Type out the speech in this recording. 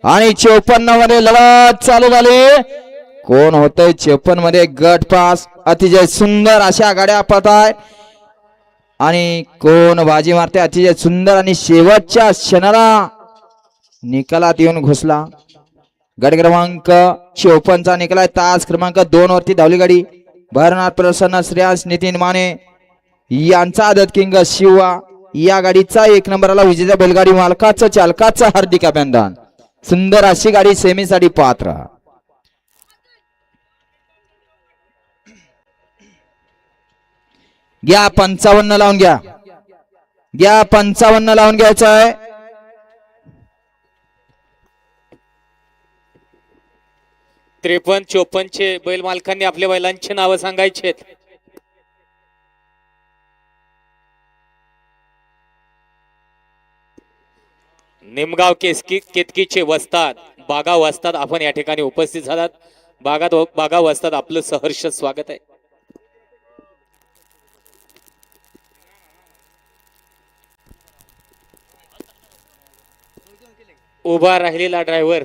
आणि 54 मध्ये लढत चालू झाली. कोण होतंय 54 मध्ये गट पास. अतिशय सुंदर अशा गाड्या पळताय आणि कोण बाजी मारते अतिशय सुंदर आणि शेवटच्या क्षणाला निकालात येऊन घुसला. गट क्रमांक 54 चा निकाल आहे. तास क्रमांक 2 वरती धावली गाडी भरनाथ प्रसन्न श्रेयांश नितीन माने यांचा आदत किंग शिवा. या गाडीचा 1 नंबरला विजेता बैलगाडी मालकाचं चालकाचं हार्दिक अभिनंदन. सुंदर अशी गाडी सेमीसाठी पात्र. घ्या 55 लावून घ्या. 55 लावून घ्यायचं आहे. त्रेपन्न 54 चे बैल मालकांनी आपल्या बैलांची नावं सांगायची. निमगाव केतकीचे वस्ताद बागा वस्ताद आपण या ठिकाणी उपस्थित झालात. बागा वस्ताद आपलं सहर्ष स्वागत आहे. उभा राहिलेला ड्रायव्हर